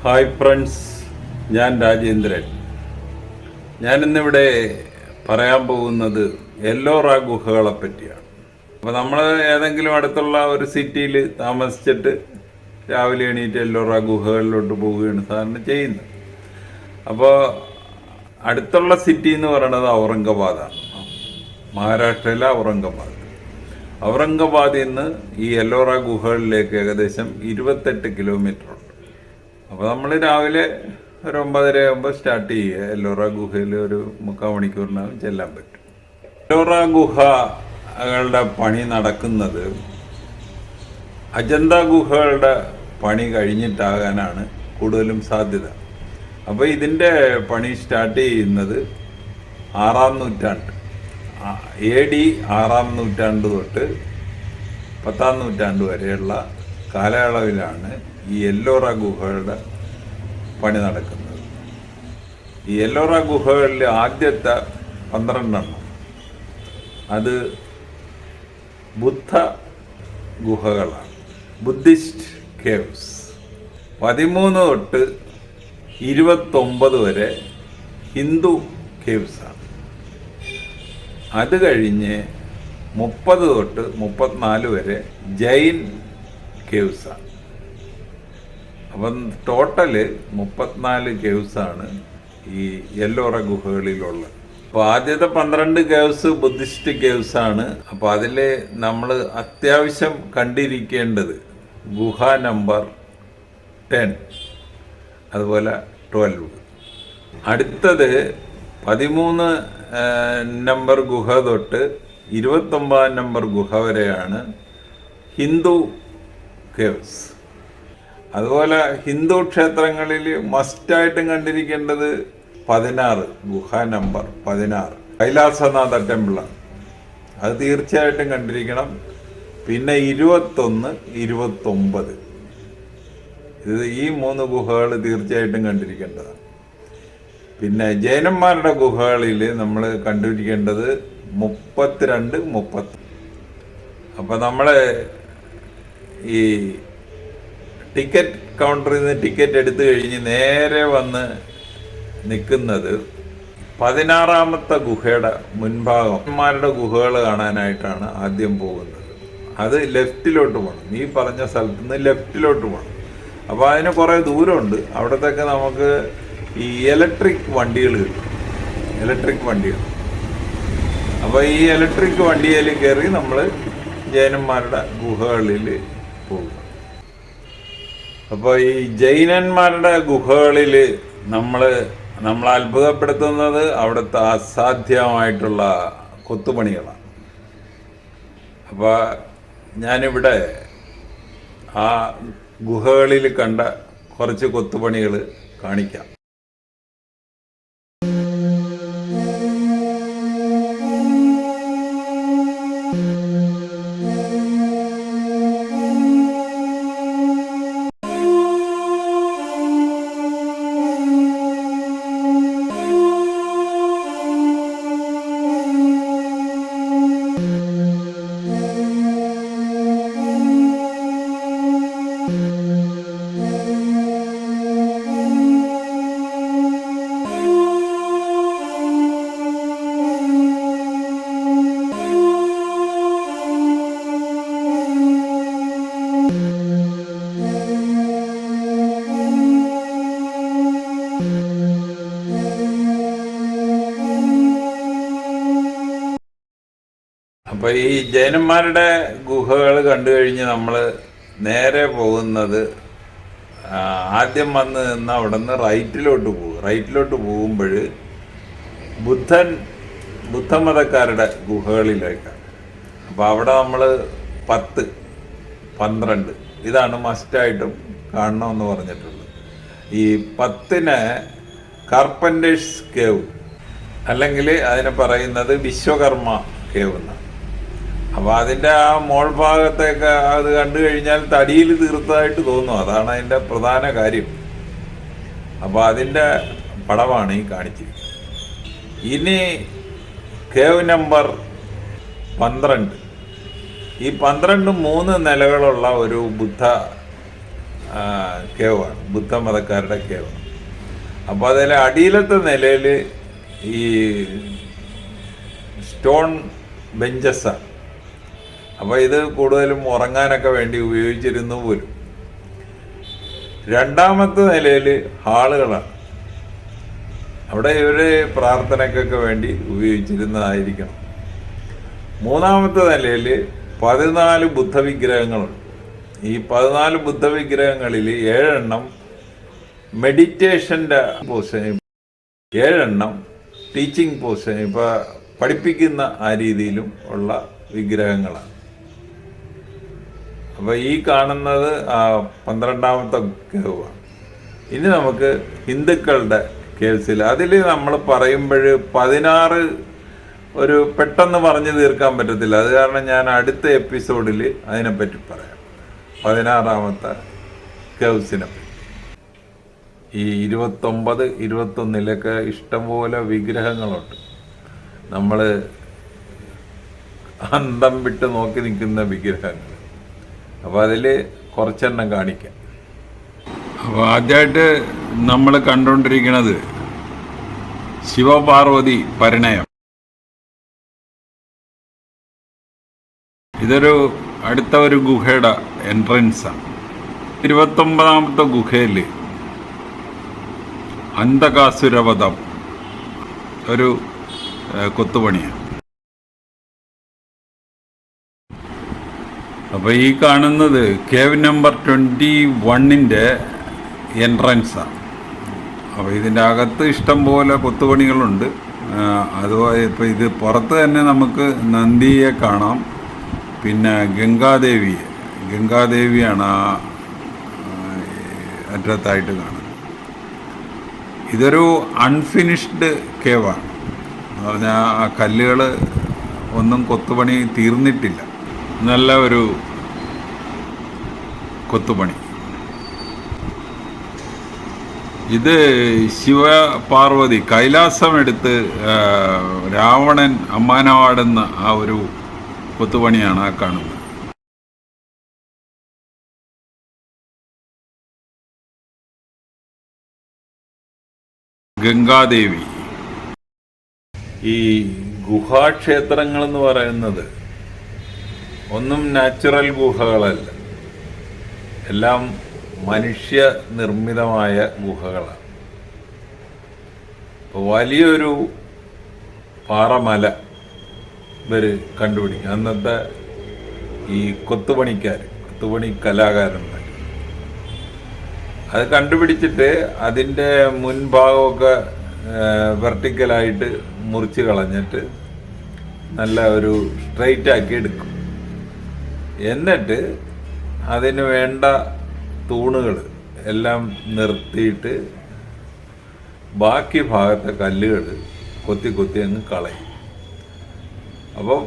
Hi friends, ഞാൻ രാജേന്ദ്രൻ. ഞാനിന്നിവിടെ പറയാൻ പോകുന്നത് എല്ലോറ ഗുഹകളെ പറ്റിയാണ്. അപ്പോൾ നമ്മൾ ഏതെങ്കിലും അടുത്തുള്ള ഒരു സിറ്റിയിൽ താമസിച്ചിട്ട് രാവിലെ എണീറ്റ് എല്ലോറ ഗുഹകളിലോട്ട് പോവുകയാണ് സാധാരണ ചെയ്യുന്നത്. അപ്പോൾ അടുത്തുള്ള സിറ്റി എന്ന് പറയുന്നത് ഔറംഗാബാദാണ്. മഹാരാഷ്ട്രയിലെ ഔറംഗാബാദിൽ നിന്ന് ഈ എല്ലോറ ഗുഹകളിലേക്ക് ഏകദേശം 28 കിലോമീറ്റർ ഉണ്ട്. അപ്പോൾ നമ്മൾ രാവിലെ ഒരു 9:30 ആകുമ്പോൾ സ്റ്റാർട്ട് ചെയ്യുക. എല്ലോറ ഗുഹയിൽ ഒരു 3/4 മണിക്കൂറിനകം ചെല്ലാൻ പറ്റും. എല്ലോറ ഗുഹകളുടെ പണി നടക്കുന്നത് അജന്ത ഗുഹകളുടെ പണി കഴിഞ്ഞിട്ടാകാനാണ് കൂടുതലും സാധ്യത. അപ്പോൾ ഇതിൻ്റെ പണി സ്റ്റാർട്ട് ചെയ്യുന്നത് 6-ാം നൂറ്റാണ്ട് AD 6-ാം നൂറ്റാണ്ട് തൊട്ട് 10-ാം നൂറ്റാണ്ട് വരെയുള്ള കാലയളവിലാണ് ഈ എല്ലോറ ഗുഹകളുടെ പണി നടക്കുന്നത്. ഈ എല്ലോറ ഗുഹകളിൽ ആദ്യത്തെ 12 എണ്ണം അത് ബുദ്ധ ഗുഹകളാണ്, ബുദ്ധിസ്റ്റ് കേവ്സ്. 13 തൊട്ട് 29 വരെ ഹിന്ദു കേവ്സാണ്. അത് കഴിഞ്ഞ് 30 തൊട്ട് 34 വരെ ജൈൻ കേവ്സാണ്. അപ്പം ടോട്ടല് 34 കേവ്സാണ് ഈ എല്ലോറ ഗുഹകളിലുള്ളത്. അപ്പോൾ ആദ്യത്തെ 12 കേവ്സ് ബുദ്ധിസ്റ്റ് കേവ്സാണ്. അപ്പോൾ അതിൽ നമ്മൾ അത്യാവശ്യം കണ്ടിരിക്കേണ്ടത് ഗുഹ നമ്പർ 10, അതുപോലെ 12. അടുത്തത് 13 നമ്പർ ഗുഹ തൊട്ട് 29 നമ്പർ ഗുഹ വരെയാണ് ഹിന്ദു കേവ്സ്. അതുപോലെ ഹിന്ദു ക്ഷേത്രങ്ങളിൽ മസ്റ്റായിട്ടും കണ്ടിരിക്കേണ്ടത് 16 ഗുഹ നമ്പർ 16 കൈലാസനാഥ ടെമ്പിളാണ്. അത് തീർച്ചയായിട്ടും കണ്ടിരിക്കണം. പിന്നെ 21, 29 ഇത് ഈ 3 ഗുഹകൾ തീർച്ചയായിട്ടും കണ്ടിരിക്കേണ്ടതാണ്. പിന്നെ ജൈനന്മാരുടെ ഗുഹകളിൽ നമ്മൾ കണ്ടിരിക്കേണ്ടത് 32, 30. അപ്പം നമ്മൾ ഈ ടിക്കറ്റ് കൗണ്ടറിൽ നിന്ന് ടിക്കറ്റ് എടുത്തു കഴിഞ്ഞ് നേരെ വന്ന് നിൽക്കുന്നത് 16-ാമത്തെ ഗുഹയുടെ മുൻഭാഗന്മാരുടെ ഗുഹകൾ കാണാനായിട്ടാണ് ആദ്യം പോകുന്നത്. അത് ലെഫ്റ്റിലോട്ട് പോകണം. ഈ പറഞ്ഞ സ്ഥലത്ത് നിന്ന് ലെഫ്റ്റിലോട്ട് പോകണം. അപ്പോൾ അതിന് കുറേ ദൂരമുണ്ട്. അവിടത്തേക്ക് നമുക്ക് ഈ ഇലക്ട്രിക് വണ്ടികൾ കിട്ടും, ഇലക്ട്രിക് വണ്ടികൾ. അപ്പോൾ ഈ ഇലക്ട്രിക് വണ്ടിയിൽ കയറി നമ്മൾ ജൈനന്മാരുടെ ഗുഹകളിൽ പോകും. അപ്പോൾ ഈ ജൈനന്മാരുടെ ഗുഹകളിൽ നമ്മൾ അത്ഭുതപ്പെടുത്തുന്നത് അവിടുത്തെ അസാധ്യമായിട്ടുള്ള കൊത്തുപണികളാണ്. അപ്പോൾ ഞാനിവിടെ ആ ഗുഹകളിൽ കണ്ട കുറച്ച് കൊത്തുപണികൾ കാണിക്കാം. അപ്പോൾ ഈ ജൈനന്മാരുടെ ഗുഹകൾ കണ്ടു കഴിഞ്ഞ് നമ്മൾ നേരെ പോകുന്നത് ആദ്യം വന്ന് നിന്ന് അവിടെ നിന്ന് റൈറ്റിലോട്ട് പോകും. റൈറ്റിലോട്ട് പോകുമ്പോൾ ബുദ്ധമതക്കാരുടെ ഗുഹകളിലേക്കാണ്. അപ്പോൾ അവിടെ നമ്മൾ 10, 12 ഇതാണ് മസ്റ്റായിട്ടും കാണണമെന്ന് പറഞ്ഞിട്ടുള്ളത്. ഈ 10ന് കാർപ്പൻറ്റേഴ്സ് കേവ്, അല്ലെങ്കിൽ അതിനെ പറയുന്നത് വിശ്വകർമ്മ കേവ് എന്നാണ്. അപ്പോൾ അതിൻ്റെ ആ മോൾ ഭാഗത്തേക്ക് അത് കണ്ടു കഴിഞ്ഞാൽ തടിയിൽ തീർത്തതായിട്ട് തോന്നും. അതാണ് അതിൻ്റെ പ്രധാന കാര്യം. അപ്പോൾ അതിൻ്റെ പടമാണ് ഈ കാണിച്ചിരിക്കുന്നത്. ഇനി കേവ് നമ്പർ 12. ഈ 12 3 നിലകളുള്ള ഒരു ബുദ്ധ കേവാണ്, ബുദ്ധമതക്കാരുടെ കേവാണ്. അപ്പോൾ അതിലെ അടിയിലത്തെ നിലയിൽ ഈ സ്റ്റോൺ ബെഞ്ചസാണ്. അപ്പോൾ ഇത് കൂടുതലും ഉറങ്ങാനൊക്കെ വേണ്ടി ഉപയോഗിച്ചിരുന്നു പോലും. രണ്ടാമത്തെ നിലയിൽ ഹാളുകളാണ്. അവിടെ ഇവർ പ്രാർത്ഥനയ്ക്കൊക്കെ വേണ്ടി ഉപയോഗിച്ചിരുന്നതായിരിക്കണം. മൂന്നാമത്തെ നിലയിൽ 14 ബുദ്ധവിഗ്രഹങ്ങളുണ്ട്. ഈ 14 ബുദ്ധവിഗ്രഹങ്ങളിൽ 7 എണ്ണം മെഡിറ്റേഷൻ്റെ പോഷൻ, 7 എണ്ണം ടീച്ചിങ് പോഷൻ, ഇപ്പോൾ പഠിപ്പിക്കുന്ന ആ രീതിയിലും ഉള്ള വിഗ്രഹങ്ങളാണ്. അപ്പോൾ ഈ കാണുന്നത് 12ാമത്തെ കേവാണ്. ഇനി നമുക്ക് ഹിന്ദുക്കളുടെ കേസിൽ അതിൽ നമ്മൾ പറയുമ്പോൾ 16 ഒരു പെട്ടെന്ന് പറഞ്ഞു തീർക്കാൻ പറ്റത്തില്ല. അത് കാരണം ഞാൻ അടുത്ത എപ്പിസോഡിൽ അതിനെപ്പറ്റി പറയാം, 16ാമത്തെ കേവ്സിനെ പറ്റി. ഈ 29, 21 ഇഷ്ടംപോലെ വിഗ്രഹങ്ങളുണ്ട്. നമ്മൾ അന്തം വിട്ട് നോക്കി നിൽക്കുന്ന വിഗ്രഹങ്ങൾ. അപ്പോൾ അതിൽ കുറച്ചെണ്ണം കാണിക്കാം. അപ്പോൾ ആദ്യമായിട്ട് നമ്മൾ കണ്ടുകൊണ്ടിരിക്കുന്നത് ശിവപാർവതി പരിണയം. ഇതൊരു അടുത്ത ഒരു ഗുഹയുടെ എൻട്രൻസാണ്. 29ാമത്തെ ഗുഹയിൽ അന്തകാസുരവധം ഒരു കൊത്തുപണിയാണ്. അപ്പോൾ ഈ കാണുന്നത് കേവ് നമ്പർ 21ൻ്റെ എൻട്രൻസാണ്. അപ്പോൾ ഇതിൻ്റെ അകത്ത് ഇഷ്ടംപോലെ കൊത്തുപണികളുണ്ട്. അതുപോലെ ഇപ്പോൾ ഇത് പുറത്ത് തന്നെ നമുക്ക് നന്ദിയെ കാണാം, പിന്നെ ഗംഗാദേവിയാണ് ആ അറ്റത്തായിട്ട് കാണുന്നത്. ഇതൊരു അൺഫിനിഷ്ഡ് കേവാണ്. എന്ന് പറഞ്ഞാൽ ആ കല്ലുകൾ ഒന്നും കൊത്തുപണി തീർന്നിട്ടില്ല. നല്ല ഒരു കൊത്തുപണി. ഇത് ശിവപാർവതി കൈലാസം എടുത്ത് രാവണൻ അമ്മാനവാടുന്ന ആ ഒരു കൊത്തുപണിയാണ് ആ കാണുന്നത്. ഗംഗാദേവി. ഈ ഗുഹാക്ഷേത്രങ്ങൾ എന്ന് പറയുന്നത് ഒന്നും നാച്ചുറൽ ഗുഹകളല്ല, എല്ലാം മനുഷ്യ നിർമ്മിതമായ ഗുഹകളാണ്. ഇപ്പോൾ വലിയൊരു പാറമല ഇവർ കണ്ടുപിടിക്കും. അന്നത്തെ ഈ കൊത്തുപണി കലാകാരന്മാർ അത് കണ്ടുപിടിച്ചിട്ട് അതിൻ്റെ മുൻഭാഗമൊക്കെ വെർട്ടിക്കലായിട്ട് മുറിച്ച് കളഞ്ഞിട്ട് നല്ല ഒരു സ്ട്രെയിറ്റ് ആക്കി എടുക്കും. എന്നിട്ട് അതിന് വേണ്ട തൂണുകൾ എല്ലാം നിർത്തിയിട്ട് ബാക്കി ഭാഗത്തെ കല്ലുകൾ കൊത്തി അങ്ങ് കളയും. അപ്പം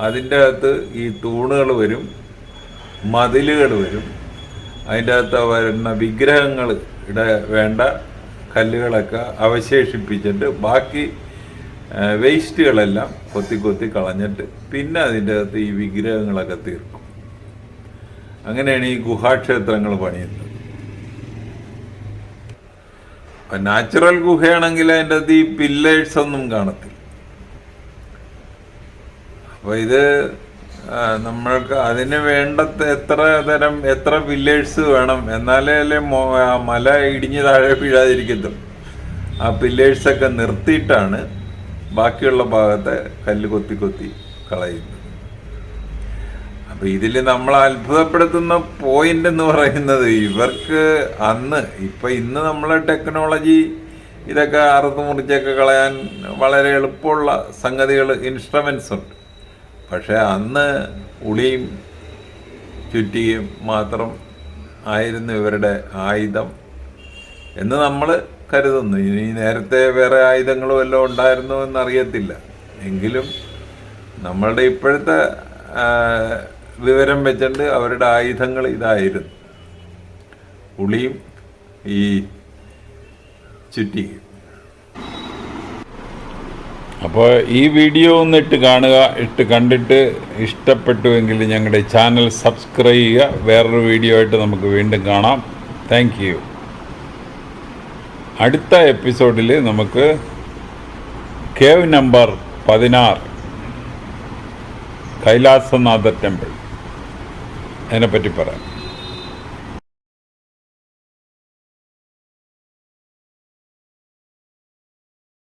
അതിൻ്റെ അകത്ത് ഈ തൂണുകൾ വരും, മതിലുകൾ വരും, അതിൻ്റെ അകത്ത് വരുന്ന വിഗ്രഹങ്ങൾ വേണ്ട കല്ലുകളൊക്കെ അവശേഷിപ്പിച്ചിട്ട് ബാക്കി വേസ്റ്റുകളെല്ലാം കൊത്തി കളഞ്ഞിട്ട് പിന്നെ അതിൻ്റെ അകത്ത് ഈ വിഗ്രഹങ്ങളൊക്കെ തീർക്കും. അങ്ങനെയാണ് ഈ ഗുഹാക്ഷേത്രങ്ങൾ പണിയുന്നത്. അപ്പം നാച്ചുറൽ ഗുഹയാണെങ്കിൽ അതിൻ്റെ അകത്ത് ഈ പില്ലേഴ്സ് ഒന്നും കാണത്തില്ല. അപ്പോൾ ഇത് നമ്മൾക്ക് അതിന് വേണ്ട എത്ര പില്ലേഴ്സ് വേണം, എന്നാലേ അല്ലേ മല ഇടിഞ്ഞ് താഴെ വീഴാതിരിക്കത്തുള്ളൂ. ആ പില്ലേഴ്സൊക്കെ നിർത്തിയിട്ടാണ് ബാക്കിയുള്ള ഭാഗത്തെ കല്ല് കൊത്തി കളയുന്നത്. അപ്പോൾ ഇതിൽ നമ്മൾ അത്ഭുതപ്പെടുത്തുന്ന പോയിന്റ് എന്ന് പറയുന്നത് ഇവർക്ക് ഇന്ന് നമ്മളെ ടെക്നോളജി ഇതൊക്കെ അറുത്ത് മുറിച്ചൊക്കെ കളയാൻ വളരെ എളുപ്പമുള്ള സംഗതികൾ, ഇൻസ്ട്രുമെൻസ് ഉണ്ട്. പക്ഷേ അന്ന് ഉളിയും ചുറ്റിയും മാത്രം ആയിരുന്നു ഇവരുടെ ആയുധം എന്ന് നമ്മൾ കരുതുന്നു. ഇനി നേരത്തെ വേറെ ആയുധങ്ങളും എല്ലാം ഉണ്ടായിരുന്നോ എന്നറിയത്തില്ല. എങ്കിലും നമ്മളുടെ ഇപ്പോഴത്തെ വിവരം വെച്ചിട്ട് അവരുടെ ആയുധങ്ങൾ ഇതായിരുന്നു, ഉളിയും ഈ ചുറ്റിയും. അപ്പോൾ ഈ വീഡിയോ ഒന്ന് കണ്ടിട്ട് ഇഷ്ടപ്പെട്ടുവെങ്കിൽ ഞങ്ങളുടെ ചാനൽ സബ്സ്ക്രൈബ് ചെയ്യുക. വേറൊരു വീഡിയോ ആയിട്ട് നമുക്ക് വീണ്ടും കാണാം. Thank you. അടുത്ത എപ്പിസോഡിൽ നമുക്ക് കേവ് നമ്പർ 16 കൈലാസനാഥ ടെമ്പിൾ അതിനെപ്പറ്റി പറയാം.